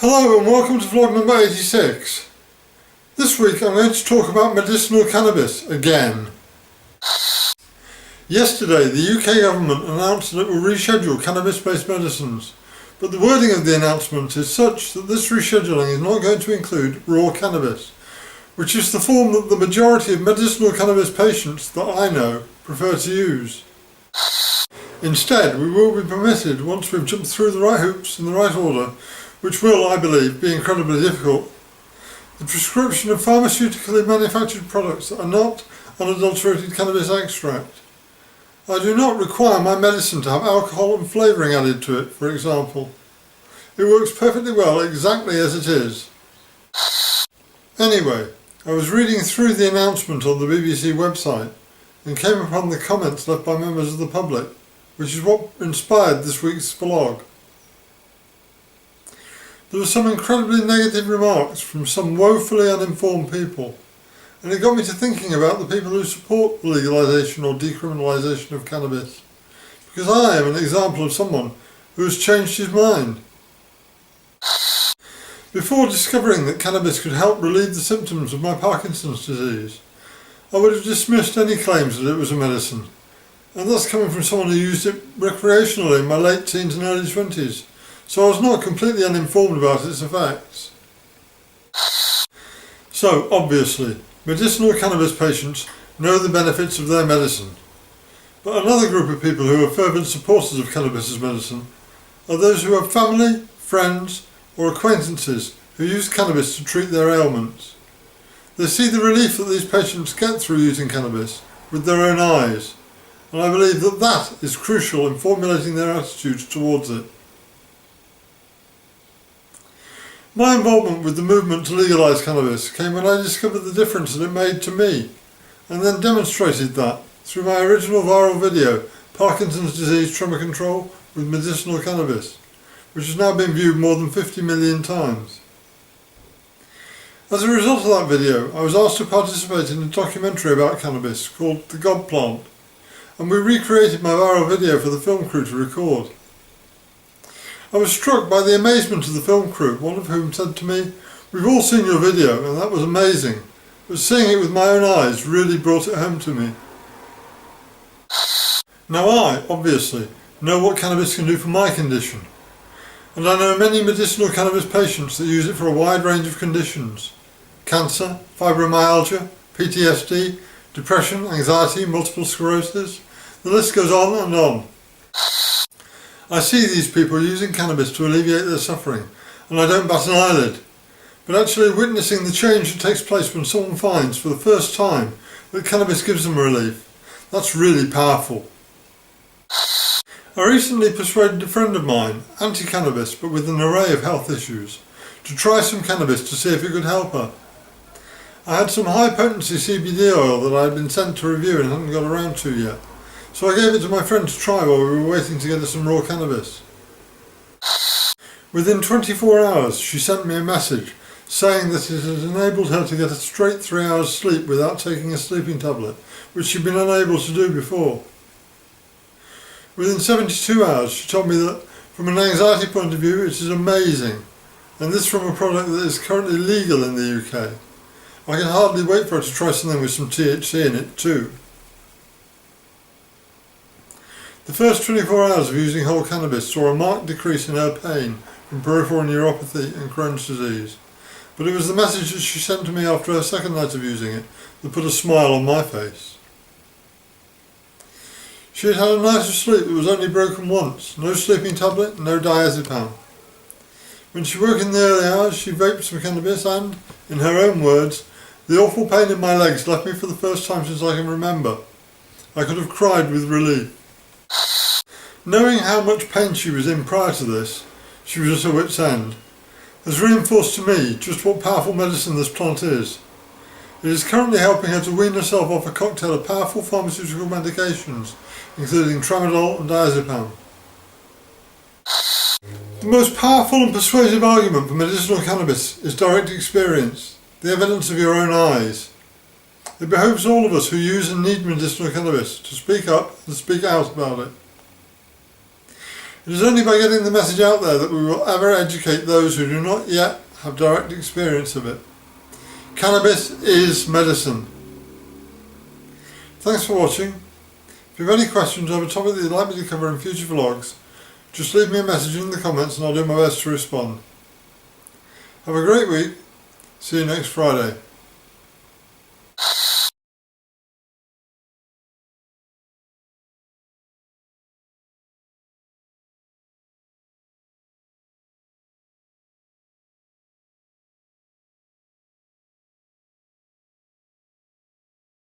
Hello and welcome to vlog number 86. This week I'm going to talk about medicinal cannabis again. Yesterday the UK government announced that it will reschedule cannabis-based medicines, but the wording of the announcement is such that this rescheduling is not going to include raw cannabis, which is the form that the majority of medicinal cannabis patients that I know prefer to use. Instead, we will be permitted, once we've jumped through the right hoops in the right order, which will, I believe, be incredibly difficult, the prescription of pharmaceutically manufactured products that are not unadulterated cannabis extract. I do not require my medicine to have alcohol and flavouring added to it, for example. It works perfectly well exactly as it is. Anyway, I was reading through the announcement on the BBC website and came upon the comments left by members of the public, which is what inspired this week's vlog. There were some incredibly negative remarks from some woefully uninformed people, and it got me to thinking about the people who support the legalisation or decriminalisation of cannabis, because I am an example of someone who has changed his mind. Before discovering that cannabis could help relieve the symptoms of my Parkinsons disease, I would have dismissed any claims that it was a medicine, and that's coming from someone who used it recreationally in my late teens and early 20s. So I was not completely uninformed about its effects. So, obviously, medicinal cannabis patients know the benefits of their medicine. But another group of people who are fervent supporters of cannabis as medicine are those who have family, friends, or acquaintances who use cannabis to treat their ailments. They see the relief that these patients get through using cannabis with their own eyes, and I believe that that is crucial in formulating their attitudes towards it. My involvement with the movement to legalise cannabis came when I discovered the difference that it made to me, and then demonstrated that through my original viral video, Parkinsons Disease Tremor Control with Medicinal Cannabis, which has now been viewed more than 50 million times. As a result of that video, I was asked to participate in a documentary about cannabis called The God Plant, and we recreated my viral video for the film crew to record. I was struck by the amazement of the film crew, one of whom said to me, "We've all seen your video and that was amazing, but seeing it with my own eyes really brought it home to me." Now I, obviously, know what cannabis can do for my condition, and I know many medicinal cannabis patients that use it for a wide range of conditions: cancer, fibromyalgia, PTSD, depression, anxiety, multiple sclerosis, the list goes on and on. I see these people using cannabis to alleviate their suffering, and I don't bat an eyelid. But actually witnessing the change that takes place when someone finds for the first time that cannabis gives them relief, that's really powerful. I recently persuaded a friend of mine, Antti Cannabis, but with an array of health issues, to try some cannabis to see if it could help her. I had some high potency CBD oil that I had been sent to review and hadn't got around to yet. So I gave it to my friend to try while we were waiting to get her some raw cannabis. Within 24 hours she sent me a message saying that it had enabled her to get a straight 3 hours sleep without taking a sleeping tablet, which she'd been unable to do before. Within 72 hours she told me that from an anxiety point of view it is amazing, and this from a product that is currently legal in the UK. I can hardly wait for her to try something with some THC in it too. The first 24 hours of using whole cannabis saw a marked decrease in her pain from peripheral neuropathy and Crohn's disease, but it was the message that she sent to me after her second night of using it that put a smile on my face. She had had a night of sleep that was only broken once, no sleeping tablet, no diazepam. When she woke in the early hours she vaped some cannabis and, in her own words, "The awful pain in my legs left me for the first time since I can remember. I could have cried with relief." Knowing how much pain she was in prior to this, she was at her wit's end, has reinforced to me just what powerful medicine this plant is. It is currently helping her to wean herself off a cocktail of powerful pharmaceutical medications, including tramadol and diazepam. The most powerful and persuasive argument for medicinal cannabis is direct experience, the evidence of your own eyes. It behoves all of us who use and need medicinal cannabis to speak up and speak out about it. It is only by getting the message out there that we will ever educate those who do not yet have direct experience of it. Cannabis is medicine. Thanks for watching. If you have any questions over a topic that you'd like me to cover in future vlogs, just leave me a message in the comments and I'll do my best to respond. Have a great week. See you next Friday.